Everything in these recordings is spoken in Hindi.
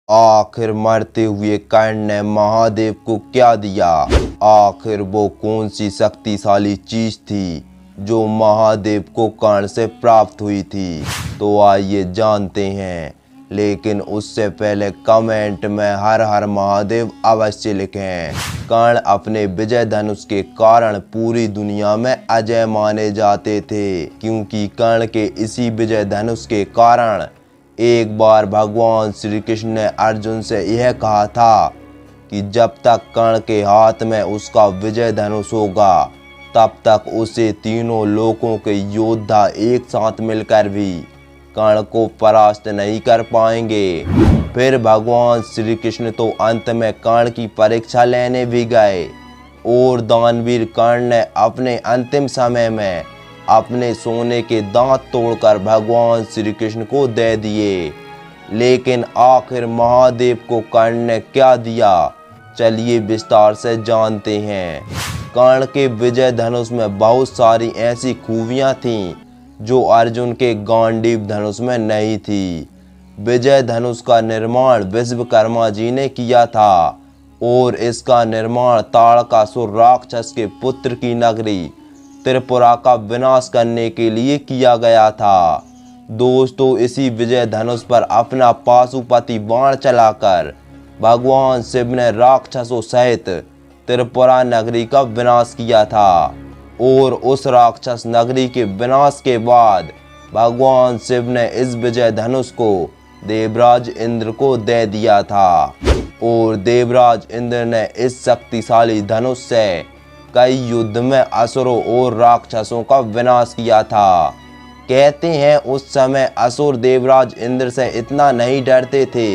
आखिर मरते हुए कर्ण ने महादेव को क्या दिया? आखिर वो कौन सी शक्तिशाली चीज थी जो महादेव को कर्ण से प्राप्त हुई थी? तो आइए जानते हैं, लेकिन उससे पहले कमेंट में हर हर महादेव अवश्य लिखें। कर्ण अपने विजय धनुष के कारण पूरी दुनिया में अजय माने जाते थे, क्योंकि कर्ण के इसी विजय धनुष के कारण एक बार भगवान श्री कृष्ण ने अर्जुन से यह कहा था कि जब तक कर्ण के हाथ में उसका विजय धनुष होगा तब तक उसे तीनों लोकों के योद्धा एक साथ मिलकर भी कर्ण को परास्त नहीं कर पाएंगे। फिर भगवान श्री कृष्ण तो अंत में कर्ण की परीक्षा लेने भी गए और दानवीर कर्ण ने अपने अंतिम समय में अपने सोने के दांत तोड़कर भगवान श्री कृष्ण को दे दिए। लेकिन आखिर महादेव को कर्ण ने क्या दिया, चलिए विस्तार से जानते हैं। कर्ण के विजय धनुष में बहुत सारी ऐसी खूबियां थीं जो अर्जुन के गांडीव धनुष में नहीं थी। विजय धनुष का निर्माण विश्वकर्मा जी ने किया था और इसका निर्माण ताड़कासुर राक्षस के पुत्र की नगरी त्रिपुरा का विनाश करने के लिए किया गया था। दोस्तों, इसी विजय धनुष पर अपना पाशुपति बाण चलाकर भगवान शिव ने राक्षसों सहित त्रिपुरा नगरी का विनाश किया था और उस राक्षस नगरी के विनाश के बाद भगवान शिव ने इस विजय धनुष को देवराज इंद्र को दे दिया था और देवराज इंद्र ने इस शक्तिशाली धनुष से कई युद्ध में असुरों और राक्षसों का विनाश किया था। कहते हैं उस समय असुर देवराज इंद्र से इतना नहीं डरते थे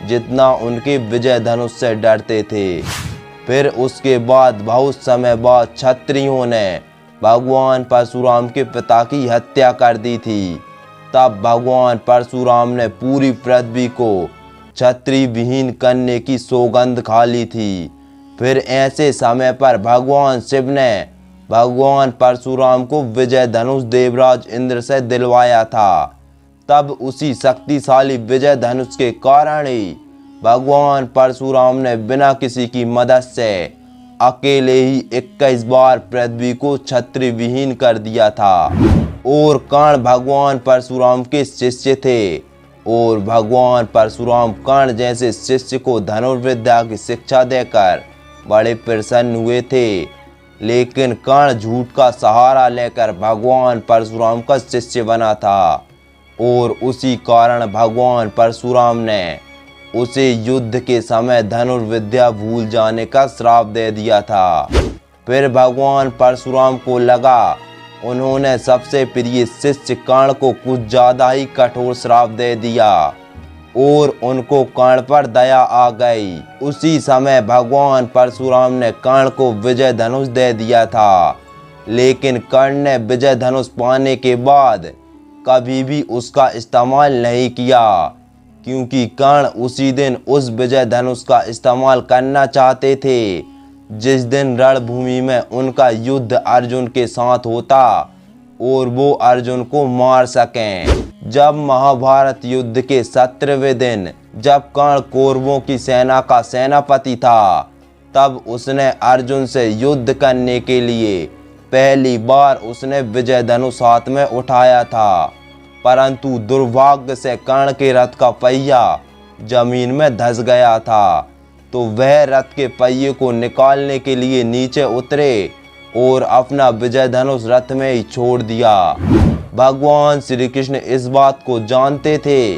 जितना उनके विजय धनुष से डरते थे। फिर उसके बाद बहुत समय बाद क्षत्रियों ने भगवान परशुराम के पिता की हत्या कर दी थी। तब भगवान परशुराम ने पूरी पृथ्वी को क्षत्रिय विहीन करने की सौगंध खा ली थी। फिर ऐसे समय पर भगवान शिव ने भगवान परशुराम को विजय धनुष देवराज इंद्र से दिलवाया था। तब उसी शक्तिशाली विजय धनुष के कारण ही भगवान परशुराम ने बिना किसी की मदद से अकेले ही 21 बार पृथ्वी को क्षत्रिय विहीन कर दिया था। और कर्ण भगवान परशुराम के शिष्य थे और भगवान परशुराम कर्ण जैसे शिष्य को धनुर्विद्या की शिक्षा देकर बड़े प्रसन्न हुए थे। लेकिन कर्ण झूठ का सहारा लेकर भगवान परशुराम का शिष्य बना था और उसी कारण भगवान परशुराम ने उसे युद्ध के समय धनुर्विद्या भूल जाने का श्राप दे दिया था। फिर भगवान परशुराम को लगा उन्होंने सबसे प्रिय शिष्य कर्ण को कुछ ज्यादा ही कठोर श्राप दे दिया और उनको कर्ण पर दया आ गई। उसी समय भगवान परशुराम ने कर्ण को विजय धनुष दे दिया था। लेकिन कर्ण ने विजय धनुष पाने के बाद कभी भी उसका इस्तेमाल नहीं किया, क्योंकि कर्ण उसी दिन उस विजय धनुष का इस्तेमाल करना चाहते थे जिस दिन रणभूमि में उनका युद्ध अर्जुन के साथ होता और वो अर्जुन को मार सकें। जब महाभारत युद्ध के 17वें दिन जब कर्ण कौरवों की सेना का सेनापति था, तब उसने अर्जुन से युद्ध करने के लिए पहली बार उसने विजय धनुष हाथ में उठाया था। परंतु दुर्भाग्य से कर्ण के रथ का पहिया जमीन में धंस गया था, तो वह रथ के पहिए को निकालने के लिए नीचे उतरे और अपना विजय धनुष रथ में ही छोड़ दिया। भगवान श्री कृष्ण इस बात को जानते थे,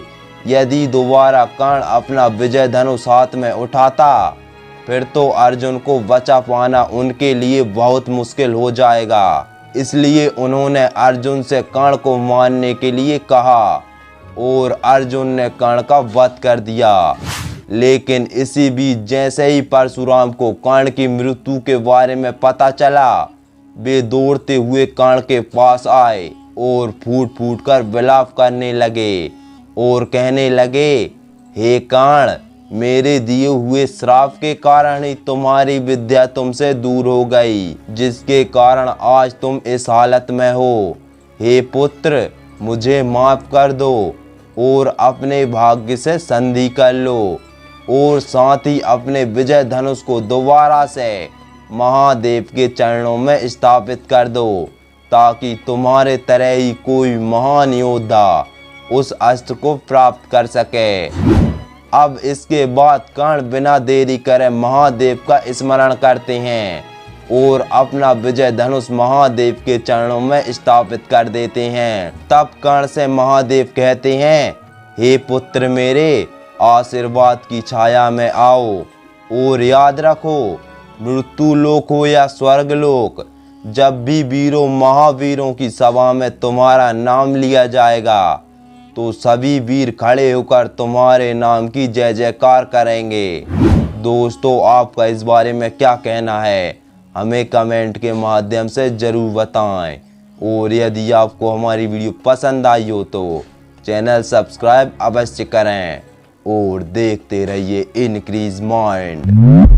यदि दोबारा कर्ण अपना विजय धनुष हाथ में उठाता फिर तो अर्जुन को बचा पाना उनके लिए बहुत मुश्किल हो जाएगा। इसलिए उन्होंने अर्जुन से कर्ण को मारने के लिए कहा और अर्जुन ने कर्ण का वध कर दिया। लेकिन इसी बीच जैसे ही परशुराम को कर्ण की मृत्यु के बारे में पता चला, वे दौड़ते हुए कर्ण के पास आए और फूट फूट कर विलाप करने लगे और कहने लगे, हे कर्ण, मेरे दिए हुए श्राप के कारण ही तुम्हारी विद्या तुमसे दूर हो गई, जिसके कारण आज तुम इस हालत में हो। हे पुत्र, मुझे माफ कर दो और अपने भाग्य से संधि कर लो। और साथ ही अपने विजय धनुष को दोबारा से महादेव के चरणों में स्थापित कर दो, ताकि तुम्हारे तरह ही कोई महान योद्धा उस अस्त्र को प्राप्त कर सके। अब इसके बाद कर्ण बिना देरी करे महादेव का स्मरण करते हैं और अपना विजय धनुष महादेव के चरणों में स्थापित कर देते हैं। तब कर्ण से महादेव कहते हैं, हे पुत्र मेरे, आशीर्वाद की छाया में आओ और याद रखो, मृत्यु लोक हो या स्वर्ग लोक, जब भी वीरों महावीरों की सभा में तुम्हारा नाम लिया जाएगा तो सभी वीर खड़े होकर तुम्हारे नाम की जय जयकार करेंगे। दोस्तों, आपका इस बारे में क्या कहना है, हमें कमेंट के माध्यम से ज़रूर बताएं। और यदि आपको हमारी वीडियो पसंद आई हो तो चैनल सब्सक्राइब अवश्य करें और देखते रहिए इनक्रीज माइंड।